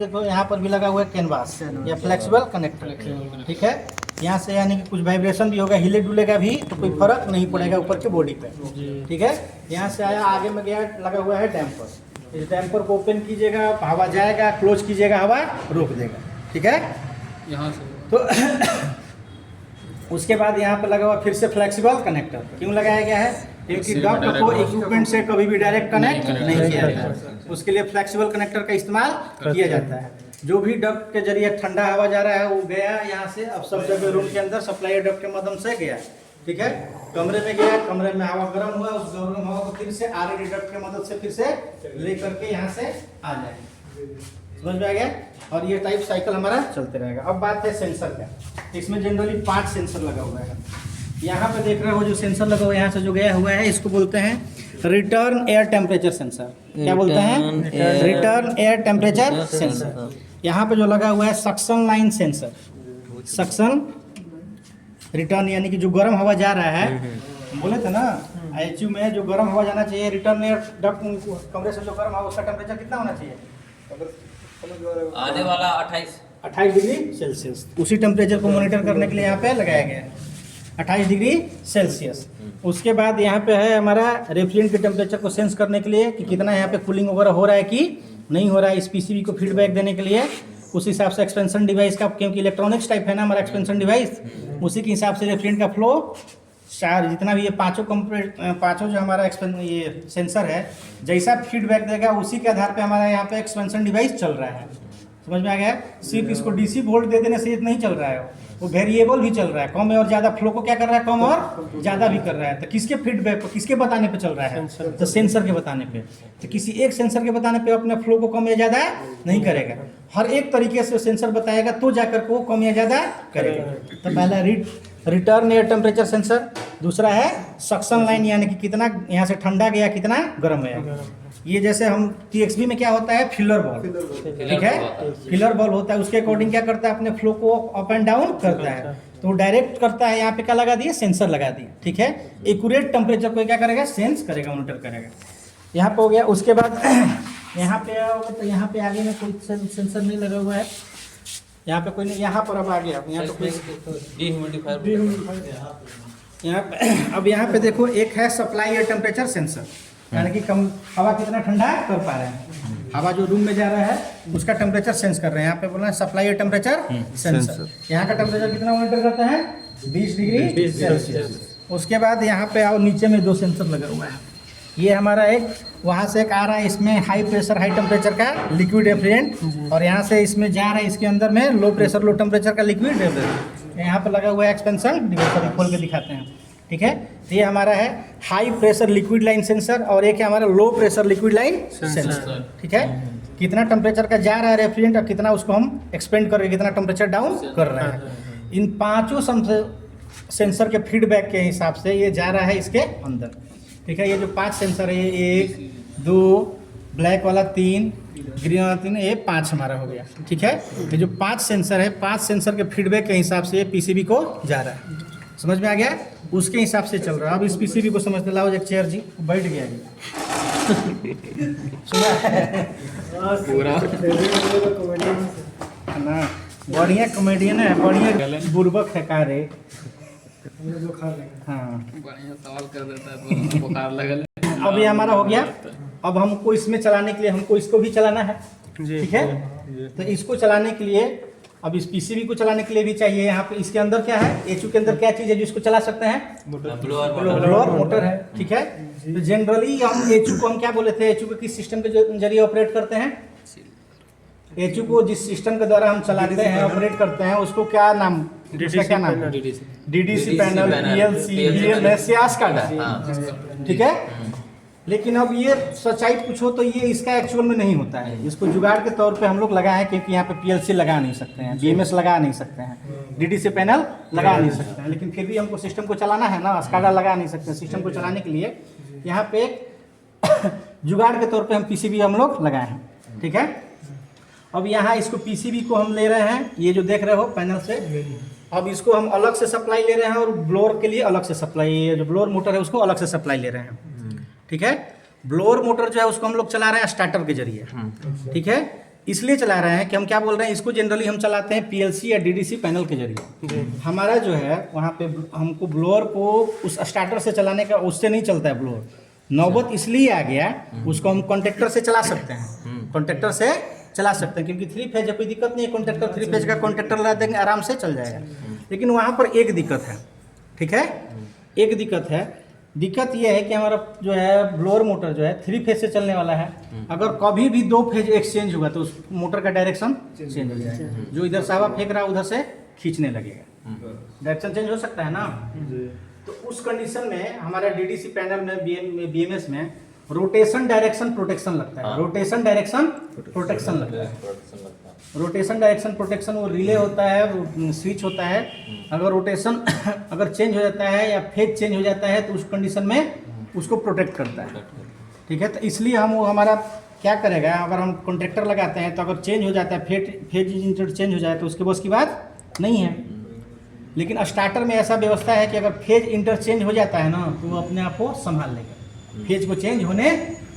देखो यहाँ पर भी लगा हुआ है कैनवास या फ्लेक्सिबल कनेक्टर, ठीक है। यहाँ से यानी कि कुछ वाइब्रेशन भी होगा, हिले डुलेगा भी तो कोई फर्क नहीं पड़ेगा ऊपर के बॉडी पे, ठीक है। यहाँ से आया, आगे में गया, लगा हुआ है डैम्पर। इस डैम्पर को ओपन कीजिएगा, हवा जाएगा, क्लोज कीजिएगा, हवा रोक देगा, ठीक है। यहाँ से तो उसके बाद यहाँ पर लगा हुआ फिर से फ्लेक्सिबल कनेक्टर। क्यों लगाया गया है? क्योंकि डक्ट को इक्विपमेंट से कभी भी डायरेक्ट कनेक्ट नहीं किया जाता है, उसके लिए फ्लेक्सिबल कनेक्टर का इस्तेमाल किया जाता है। जो भी डक्ट के जरिए ठंडा हवा जा रहा है वो गया यहाँ से, अब सब जगह रूम के अंदर सप्लाई डक्ट के माध्यम से गया, ठीक है। कमरे में गया, कमरे में हवा गर्म हुआ, उस गर्म हवा को फिर से आरएडी डक्ट के मदद से फिर से ले करके यहाँ से आ जाएगा, समझ में आ गया। और ये टाइप साइकिल हमारा चलते रहेगा। अब बात है सेंसर का। इसमें जनरली 5 सेंसर लगा हुआ है। यहाँ पे देख रहे हो जो सेंसर लगा हुआ है, यहाँ से जो गया हुआ है, इसको बोलते हैं रिटर्न एयर टेम्परेचर सेंसर। क्या बोलते हैं? Return air temperature sensor. यहाँ पे जो लगा हुआ है suction line sensor. Suction return यानी कि जो गर्म हवा जा रहा है, बोले थे ना एचयू में जो गर्म हवा जाना चाहिए, रिटर्न एयर डक्ट कमरे से जो गर्म हवा, उसका टेम्परेचर कितना होना चाहिए? आने वाला 28 डिग्री सेल्सियस। उसी टेम्परेचर को मॉनिटर करने के लिए यहाँ पे लगाया गया है 28 डिग्री सेल्सियस। उसके बाद यहाँ पे है हमारा रेफ्रिजरेंट के टेम्परेचर को सेंस करने के लिए कि कितना यहाँ पे कूलिंग वगैरह हो रहा है कि नहीं हो रहा है, इस पीसीबी को फीडबैक देने के लिए। उस हिसाब से एक्सपेंशन डिवाइस का, क्योंकि इलेक्ट्रॉनिक्स टाइप है ना हमारा एक्सपेंशन डिवाइस, उसी के हिसाब से रेफ्रिजरेंट का फ्लो चार जितना भी ये पाँचों जो हमारा ये सेंसर है, जैसा फीडबैक देगा उसी के आधार पे हमारा यहाँ पे एक्सपेंशन डिवाइस चल रहा है, समझ में आ गया। सिर्फ इसको डीसी वोल्ट दे देने से नहीं चल रहा है, वो वेरिएबल भी चल रहा है, कम और ज़्यादा फ्लो को क्या कर रहा है, कम और ज़्यादा भी कर रहा है। तो किसके फीडबैक पर, किसके बताने पे चल रहा है? तो सेंसर के बताने पे। तो किसी एक सेंसर के बताने पे अपने फ्लो को कम या ज़्यादा नहीं करेगा, हर एक तरीके से सेंसर बताएगा तो जाकर के वो कम या ज़्यादा करेगा। तो पहला रिटर्न एयर टेम्परेचर सेंसर, दूसरा है सक्शन लाइन यानी कि कितना यहाँ से ठंडा गया, कितना गर्म गया। ये जैसे हम टीएक्सबी में क्या होता है, फिलर बॉल, ठीक है, फिलर बॉल होता है, उसके अकॉर्डिंग क्या करता है, अपने फ्लो को अप एंड डाउन करता है, तो वो डायरेक्ट करता है। यहाँ पे क्या लगा दिए, सेंसर लगा दिए, ठीक है। एक्यूरेट टेम्परेचर को क्या करेगा, सेंस करेगा, मॉनिटर करेगा। यहाँ पे हो गया। उसके बाद यहाँ पे आओगे तो यहाँ पे आगे में कोई सेंसर नहीं लगा हुआ है, यहाँ पे कोई नहीं। यहाँ पर अब आ गया, यहाँ पे कोई यहाँ पे अब यहाँ पे देखो, एक है सप्लाई एयर टेम्परेचर सेंसर, यानी कि कम हवा कितना ठंडा कर पा रहे हैं, हवा जो रूम में जा रहा है उसका टेम्परेचर सेंस कर रहे हैं। यहाँ पे बोलना है सप्लाई एयर टेम्परेचर सेंसर। यहाँ का टेम्परेचर कितना मॉनिटर करता है, 20 डिग्री सेल्सियस। उसके बाद यहाँ पे आओ, नीचे में 2 सेंसर लगा हुआ है। ये हमारा एक वहाँ से एक आ रहा है, इसमें हाई प्रेशर हाई टेम्परेचर का लिक्विड रेफ्रिजरेंट, और यहाँ से इसमें जा रहा है इसके अंदर में लो प्रेशर लो टेम्परेचर का लिक्विड रेफ्रिजरेंट। यहाँ पे लगा हुआ है एक्सपेंशन डिवाइस, खोल के दिखाते हैं, ठीक है। तो ये हमारा है high pressure liquid line sensor, और एक है हमारा low pressure liquid line sensor, ठीक है। कितना टेम्परेचर का जा रहा है रेफ्रिजरेंट और कितना उसको हम एक्सपेंड कर रहे हैं, कितना टेम्परेचर डाउन कर रहे हैं। इन 5 सेंसर के फीडबैक के हिसाब से ये जा रहा है इसके अंदर, ठीक है। ये जो 5 सेंसर है, 1 2 ब्लैक वाला 3 ग्रीन वाला 3, ये 5 हमारा हो गया, ठीक है। ये जो 5 सेंसर है, 5 सेंसर के फीडबैक के हिसाब से ये पीसीबी को जा रहा है, समझ में आ गया, उसके हिसाब से चल रहा है। अब इस पीसीबी को समझते, लाओ एक चेयर जी, बैठ गया जी पूरा ना, बढ़िया कॉमेडियन है, बढ़िया बुर्बक है का रे। हाँ, बढ़िया सवाल कर देता है तो बुखार लगल। अब ये हमारा हो गया। अब हमको इसमें चलाने के लिए हमको इसको भी चलाना है, ठीक है। तो इसको चलाने के लिए, अब इस पीसीबी को चलाने के लिए भी चाहिए। यहाँ पे इसके अंदर क्या है, एचयू के अंदर क्या चीज़ है जो इसको चला सकते हैं, ब्लोअर मोटर है, ठीक है। तो जनरली हम एचयू को हम क्या बोले थे, एचयू को किस सिस्टम के जरिए ऑपरेट करते हैं, एचयू को जिस सिस्टम के द्वारा हम चलाते हैं, ऑपरेट करते हैं, उसको क्या नाम, क्या नाम है, डीडीसी पैनल, पीएलसी, बीएमएस या SCADA, ठीक है। लेकिन अब ये सच्चाई पूछो तो ये इसका एक्चुअल में नहीं होता है। इसको जुगाड़ के तौर पे हम लोग लगाए हैं, क्योंकि यहाँ पे पीएलसी लगा नहीं सकते हैं, बीएमएस लगा नहीं सकते हैं, डीडीसी पैनल लगा नहीं सकते हैं, लेकिन फिर भी हमको सिस्टम को चलाना है ना, SCADA लगा नहीं सकते हैं। सिस्टम को चलाने के लिए यहाँ पे जुगाड़ के तौर पे हम पीसीबी हम लोग लगाए हैं, ठीक है। अब यहाँ इसको पीसीबी को हम ले रहे हैं, ये जो देख रहे हो पैनल से, अब इसको हम अलग से सप्लाई ले रहे हैं, और ब्लोअर के लिए अलग से सप्लाई, जो ब्लोअर मोटर है उसको अलग से सप्लाई ले रहे हैं, ठीक है। ब्लोअर मोटर जो है उसको हम लोग चला रहे हैं स्टार्टर के जरिए, ठीक है। इसलिए चला रहे हैं कि हम क्या बोल रहे हैं, इसको जनरली हम चलाते हैं पीएलसी या डीडीसी पैनल के जरिए। हमारा जो है वहाँ पे हमको ब्लोअर को उस स्टार्टर से चलाने का, उससे नहीं चलता है ब्लोअर। नौबत इसलिए आ गया, उसको हम कॉन्ट्रैक्टर से चला सकते हैं, कॉन्ट्रैक्टर से चला सकते हैं, क्योंकि 3 फेज है, कोई दिक्कत नहीं है। कॉन्ट्रैक्टर 3 फेज का कॉन्ट्रैक्टर लगा देंगे, आराम से चल जाएगा। लेकिन वहाँ पर एक दिक्कत है, ठीक है, एक दिक्कत है। दिक्कत ये है कि हमारा जो है ब्लोअर मोटर जो है 3 फेज से चलने वाला है। अगर कभी भी 2 फेज एक्सचेंज हुआ तो उस मोटर का डायरेक्शन चेंज हो जाएगा। जो इधर से हवा फेंक रहा है उधर से खींचने लगेगा, डायरेक्शन चेंज हो सकता है ना। तो उस कंडीशन में हमारा डीडीसी पैनल में बीएमएस में रोटेशन डायरेक्शन प्रोटेक्शन लगता है। रोटेशन डायरेक्शन प्रोटेक्शन लगता है। रोटेशन डायरेक्शन प्रोटेक्शन वो रिले होता है, स्विच होता है। अगर रोटेशन अगर चेंज हो जाता है या फेज चेंज हो जाता है तो उस कंडीशन में उसको प्रोटेक्ट करता है, ठीक है। तो इसलिए हम वो हमारा क्या करेगा, अगर हम कॉन्ट्रैक्टर लगाते हैं तो अगर चेंज हो जाता है, फेज इंटरचेंज हो जाए तो उसके बस की बात नहीं है। लेकिन स्टार्टर में ऐसा व्यवस्था है कि अगर फेज इंटरचेंज हो जाता है ना तो वो अपने आप को संभाल लेगा, फेज को चेंज होने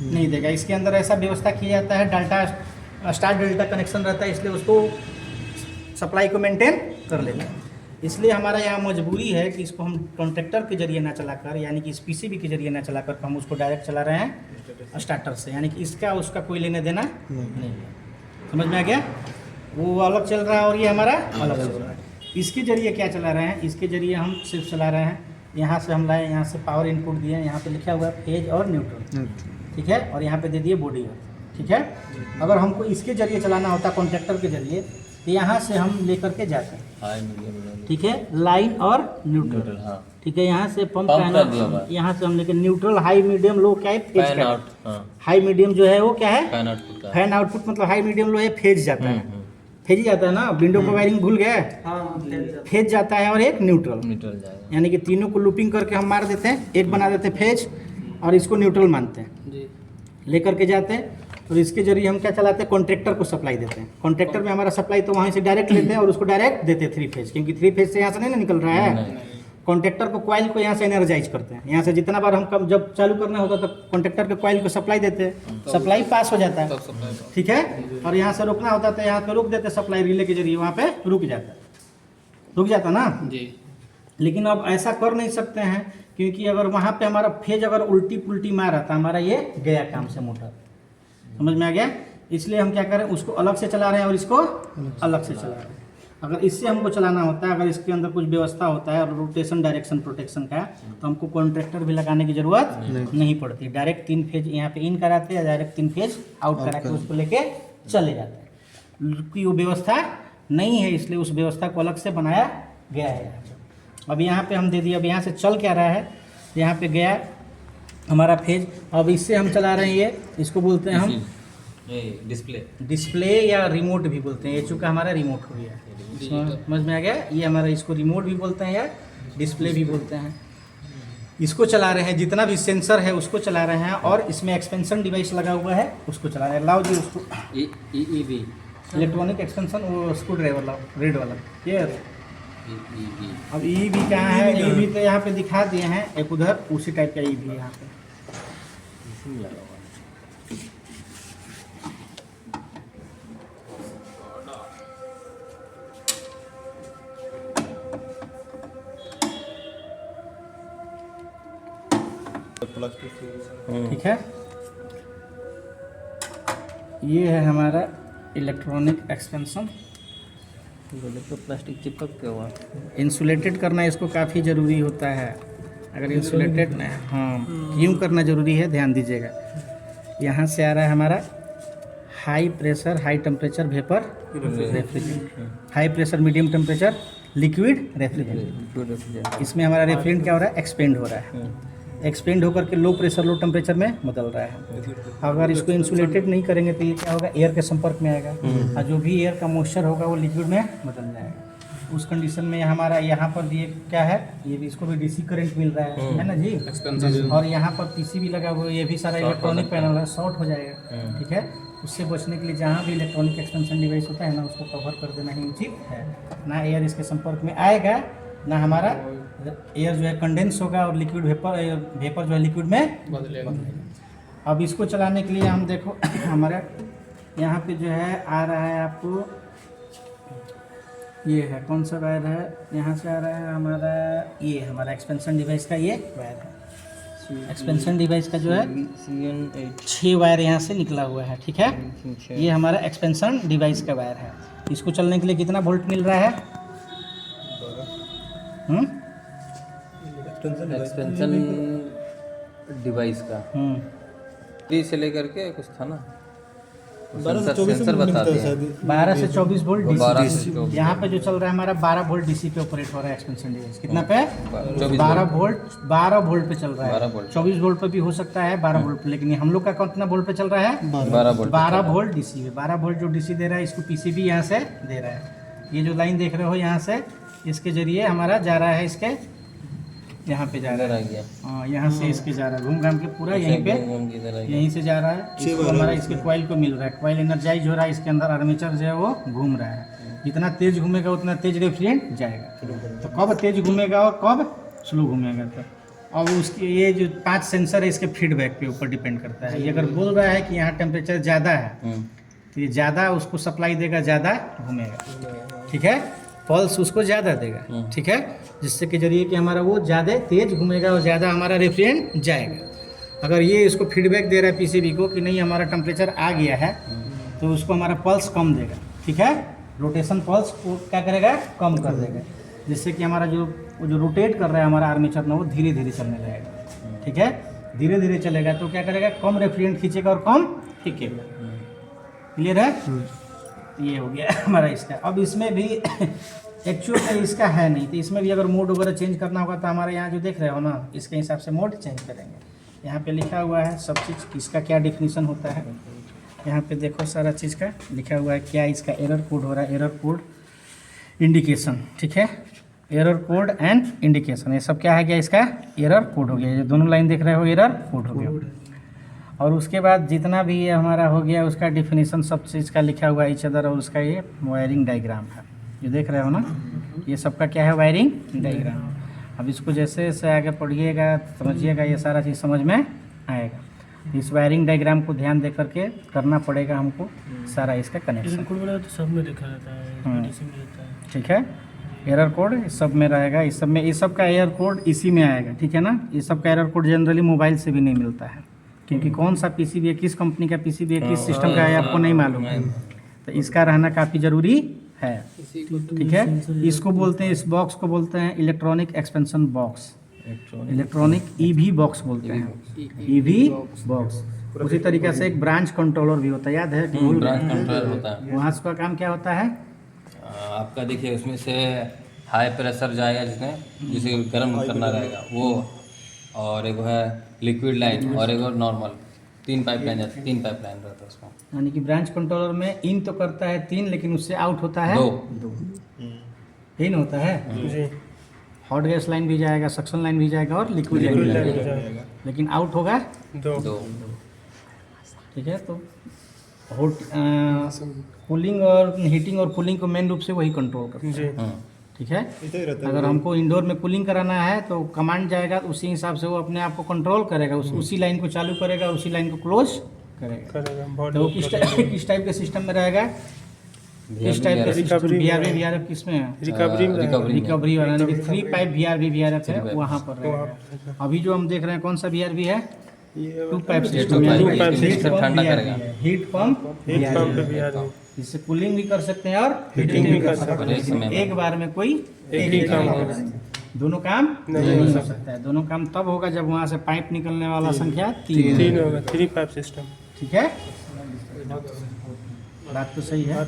नहीं देगा। इसके अंदर ऐसा व्यवस्था किया जाता है, डाल्टा स्टार डेल्टा कनेक्शन रहता है, इसलिए उसको सप्लाई को मेंटेन कर लेता है। इसलिए हमारा यहाँ मजबूरी है कि इसको हम कॉन्ट्रैक्टर के जरिए ना चलाकर, यानी कि इस पीसीबी के जरिए ना चलाकर हम उसको डायरेक्ट चला रहे हैं स्टार्टर से, यानी कि इसका उसका कोई लेने देना नहीं है। समझ में आ गया? वो अलग चल रहा है और ये हमारा अलग चल रहा है। इसके जरिए क्या चला रहे हैं, इसके जरिए हम सिर्फ चला रहे हैं, यहाँ से हम लाए, यहाँ से पावर इनपुट दिए, यहाँ पे लिखा हुआ है फेज और न्यूट्रल, ठीक है, और यहाँ पे दे दिए बॉडी, ठीक है। अगर हमको इसके जरिए चलाना होता कॉन्ट्रैक्टर के जरिए तो यहाँ से हम लेकर के जाते हैं, ठीक है, लाइन और न्यूट्रल, ठीक है। यहाँ से पंप पैनल, यहाँ से हम लेकर न्यूट्रल, हाई मीडियम लो क्या है, फेज का। हाई मीडियम जो है वो क्या है, फैन आउटपुट, मतलब हाई मीडियम लो है फेज जाता है, फेज जाता है ना। विंडो को वायरिंग भूल गए, फेज जाता है और एक न्यूट्रल, यानी कि तीनों को लूपिंग करके हम मार देते हैं, एक बना देते हैं फेज और इसको न्यूट्रल मानते हैं, लेकर के जाते हैं। और इसके जरिए हम क्या चलाते हैं, कॉन्ट्रैक्टर को सप्लाई देते हैं। कॉन्ट्रैक्टर में हमारा सप्लाई तो वहीं से डायरेक्ट लेते हैं और उसको डायरेक्ट देते हैं 3 फेज, क्योंकि 3 फेज से यहाँ से नहीं ना निकल रहा है। कॉन्ट्रैक्टर को कॉइल को यहाँ से एनर्जाइज करते हैं, यहाँ से जितना बार हम कब जब चालू करना होता है तो कॉन्ट्रैक्टर के कॉइल को सप्लाई देते हैं, सप्लाई पास हो जाता है, ठीक है। और यहाँ से रोकना होता है तो यहाँ पे रोक देते हैं, सप्लाई रिले के जरिए वहाँ पे रुक जाता ना जी। लेकिन अब ऐसा कर नहीं सकते हैं, क्योंकि अगर वहाँ पे हमारा फेज अगर उल्टी पुल्टी मारा तो हमारा ये गया काम से मोटर। समझ में आ गया? इसलिए हम क्या करें, उसको अलग से चला रहे हैं और इसको अलग से चला रहे हैं। अगर इससे हमको चलाना होता है, अगर इसके अंदर कुछ व्यवस्था होता है और रोटेशन डायरेक्शन प्रोटेक्शन का, तो हमको कॉन्ट्रैक्टर भी लगाने की जरूरत नहीं पड़ती। डायरेक्ट 3 फेज यहाँ पे इन कराते हैं, डायरेक्ट 3 फेज आउट करा के उसको लेके चले जाते हैं। कि वो व्यवस्था नहीं है, इसलिए उस व्यवस्था को अलग से बनाया गया है। अब यहाँ पे हम दे दिए, अब यहाँ से चल क्या रहा है, यहाँ पे गया हमारा फेज। अब इससे हम चला रहे हैं, ये इसको बोलते हैं हम डिस्प्ले या रिमोट भी बोलते हैं। ये चूँकि हमारा रिमोट हो गया, समझ में आ गया? ये हमारा, इसको रिमोट भी बोलते हैं या डिस्प्ले भी बोलते हैं। इसको चला रहे हैं, जितना भी सेंसर है उसको चला रहे हैं, और इसमें एक्सपेंशन डिवाइस लगा हुआ है उसको चला रहे हैं। लाओ जी उसको, इलेक्ट्रॉनिक एक्सपेंशन, वो स्क्रू ड्राइवर लाओ, रेड वाला ये। अब ई भी कहाँ है, ई भी तो यहाँ पे दिखा दिए हैं, एक उधर उसी टाइप का ई भी यहाँ पे। ठीक है, ये है हमारा इलेक्ट्रॉनिक एक्सपेंशन। तो प्लास्टिक चिपक के हुआ, इंसुलेटेड करना इसको काफ़ी ज़रूरी होता है। अगर इंसुलेटेड नहीं, हाँ, क्यों करना ज़रूरी है ध्यान दीजिएगा। यहाँ से आ रहा है हमारा high pressure high temperature vapour refrigerant, high pressure medium temperature liquid refrigerant. इसमें हमारा रेफ्रिजरेंट क्या हो रहा है, एक्सपेंड हो रहा है, एक्सपेंड होकर के लो प्रेशर लो टेम्परेचर में बदल रहा है। अगर इसको इंसुलेटेड नहीं करेंगे तो ये क्या होगा, एयर के संपर्क में आएगा और जो भी एयर का मॉइस्चर होगा वो लिक्विड में बदल जाएगा। उस कंडीशन में हमारा यहाँ पर भी क्या है, ये भी, इसको भी डीसी करंट मिल रहा है ना जी। और यहाँ पर पीसी भी लगा हुआ है, ये भी सारा इलेक्ट्रॉनिक पैनल है, शॉर्ट हो जाएगा, ठीक है। उससे बचने के लिए जहाँ भी इलेक्ट्रॉनिक एक्सपेंशन डिवाइस होता है ना, उसको कवर कर देना ही उचित है। ना एयर इसके संपर्क में आएगा, ना हमारा एयर जो है कंडेंस होगा और लिक्विड वेपर जो है लिक्विड में बदलेगा। अब इसको चलाने के लिए हम देखो हमारा यहाँ पे जो है आ रहा है आपको, ये है कौन सा वायर है, यहाँ से आ रहा है हमारा, ये हमारा एक्सपेंशन डिवाइस का ये वायर है। एक्सपेंशन डिवाइस का जो है CN8 6 वायर यहाँ से निकला हुआ है, ठीक है। ये हमारा एक्सपेंशन डिवाइस का वायर है। इसको चलने के लिए कितना वोल्ट मिल रहा है? एक्सपेंशन डिवाइस का 3 से लेकर के कुछ था ना, सेंसर बताते हैं 12 से 24 वोल्ट 12 से डीसी। 24 यहाँ पे जो चल रहा है हमारा 12 वोल्ट डीसी पे ऑपरेट हो रहा है एक्सपेंशन डिवाइस। कितना पे? 24 12 वोल्ट पे चल रहा है। 12 वोल्ट। 24 वोल्ट पे भी हो सकता है, 12 वोल्ट पे, लेकिन हम लोग का कितना वोल्ट पे चल रहा है? 12 वोल्ट 12 वोल्ट डीसी पे। 12 वोल्ट जो डीसी दे रहा है, इसको पीसीबी यहाँ से दे रहा है। ये जो लाइन देख रहे हो यहाँ से, इसके जरिए हमारा जा रहा है, इसके यहाँ पे जा रहा आ गया, है, यहाँ से इसके जा रहा है, घूम घाम के पूरा यहीं पे, इधर आ गया। यहीं से जा रहा है। इसको हमारा इसके कॉइल को मिल रहा है, कॉइल एनर्जाइज हो रहा है, इसके अंदर आर्मेचर जो है वो घूम रहा है। जितना तेज घूमेगा उतना तेज रेफ्रिजरेंट जाएगा। तो कब तेज घूमेगा और कब स्लो घूमेगा? तो अब उसकी ये जो 5 सेंसर है, इसके फीडबैक पे ऊपर डिपेंड करता है। ये अगर बोल रहा है कि यहाँ टेम्परेचर ज़्यादा है, तो ये ज़्यादा उसको सप्लाई देगा, ज़्यादा घूमेगा, ठीक है। पल्स उसको ज़्यादा देगा, ठीक है, जिससे के जरिए कि हमारा वो ज़्यादा तेज़ घूमेगा और ज़्यादा हमारा रेफ्रिजरेंट जाएगा। अगर ये इसको फीडबैक दे रहा है पीसीबी को कि नहीं हमारा टेम्परेचर आ गया है, तो उसको हमारा पल्स कम देगा, ठीक है। रोटेशन पल्स को क्या करेगा? कम कर देगा, जिससे कि हमारा जो रोटेट कर रहा है हमारा आर्मेचर ना, वो धीरे धीरे चलने लगेगा, ठीक है। धीरे धीरे चलेगा तो क्या करेगा? कम रेफ्रिजरेंट खींचेगा और कम फीकेगा। क्लियर है? ये हो गया हमारा इसका। अब इसमें भी एक्चुअल में इसका है नहीं, तो इसमें भी अगर मोड वगैरह चेंज करना होगा तो हमारे यहाँ जो देख रहे हो ना, इसके हिसाब से मोड चेंज करेंगे। यहाँ पे लिखा हुआ है सब चीज़, इसका क्या डिफिनीसन होता है। यहाँ पे देखो सारा चीज़ का लिखा हुआ है, क्या इसका एरर कोड हो रहा है, एरर कोड इंडिकेशन, ठीक है। एरर कोड एंड इंडिकेशन, ये सब क्या है? क्या इसका एरर कोड हो गया। ये दोनों लाइन देख रहे हो, एरर कोड हो गया। और उसके बाद जितना भी ये हमारा हो गया, उसका डिफिनीसन सब चीज़ का लिखा हुआ है ईच अदर, और उसका ये वायरिंग डायग्राम है, ये देख रहे हो ना, ये सबका क्या है? Wiring diagram. अब इसको जैसे जैसे आगे पढ़िएगा समझिएगा, ये सारा चीज़ समझ में आएगा। इस वायरिंग डायग्राम को ध्यान दे करके करना पड़ेगा हमको सारा इसका कनेक्शन। तो सब में लिखा रहता है, डीसी में रहता है, ठीक है। एरर कोड इस सब में रहेगा, इस सब में, इस सब का एरर कोड इसी में आएगा, ठीक है ना। इस सब का एरर कोड जनरली मोबाइल से भी नहीं मिलता है, क्योंकि कौन सा पीसीबी है, किस कंपनी का पीसीबी है, किस सिस्टम का है, आपको नहीं मालूम है। तो इसका रहना काफ़ी ज़रूरी है, ठीक है। इसको बोलते हैं, इस बॉक्स को बोलते हैं electronic expansion box, electronic EV box बोलते हैं, ईवी बॉक्स। उसी तरीके से एक ब्रांच कंट्रोलर भी होता है, याद है? ब्रांच कंट्रोलर होता है। वहाँ उसका काम क्या होता है? आपका देखिए उसमें से हाई प्रेशर जाएगा, जिसे गर्म करना रहेगा वो, और एक है लिक्विड लाइन, और एक और नॉर्मल। 3 पाइपलाइन रहता है उसमें। यानी कि ब्रांच कंट्रोलर में इन तो करता है 3, लेकिन उससे आउट होता है 2। इन होता है, हॉट गैस लाइन भी जाएगा, सक्शन लाइन भी जाएगा, और लिक्विड लाइन भी जाएगा, लेकिन आउट होगा 2। ठीक है। तो हॉट कूलिंग और हीटिंग और कूलिंग को मेन रूप से वही कंट्रोल करता है, ठीक है। अगर हमको इंडोर में कूलिंग कराना है तो कमांड जाएगा, उसी हिसाब से वो अपने आप को कंट्रोल करेगा, उसी लाइन को चालू करेगा, उसी लाइन को क्लोज करेगा। तो वो किस टाइप के सिस्टम में रहेगा? किस टाइप का सिस्टम? VRV किस में है? रिकवरी वाला, यानी कि 3 पाइप VRV है, वहाँ पर रहेगा। अभी जो हम देख रहे हैं कौन सा VRV है? 2 पाइप सिस्टम, ठंडा करेगा, हीट पंप, इससे कूलिंग भी कर सकते हैं और हीटिंग भी कर सकते हैं। एक बार में कोई एक ही काम होगा, दोनों काम नहीं हो सकता है। दोनों काम तब होगा जब वहाँ से पाइप निकलने वाला संख्या 3 होगा, 3 पाइप सिस्टम, ठीक है। बात तो सही है।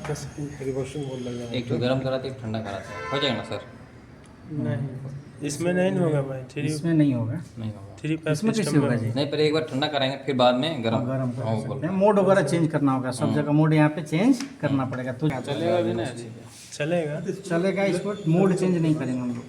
एक तो गर्म कराते एक ठंडा कराते हैं, हो जाएगा ना सर? नहीं इसमें नहीं होगा भाई, इसमें नहीं होगा, नहीं होगा। 3 पाइप इसमें कैसे सिस्टम होगा जी? नहीं, पहले एक बार ठंडा कराएंगे, फिर बाद में गर्म कर सकते हैं। मोड वगैरह चेंज करना होगा, सब जगह मोड यहाँ पे चेंज करना पड़ेगा, तो चलेगा भी ना, चलेगा चलेगा। इसको मोड चेंज नहीं करेंगे हम लोग,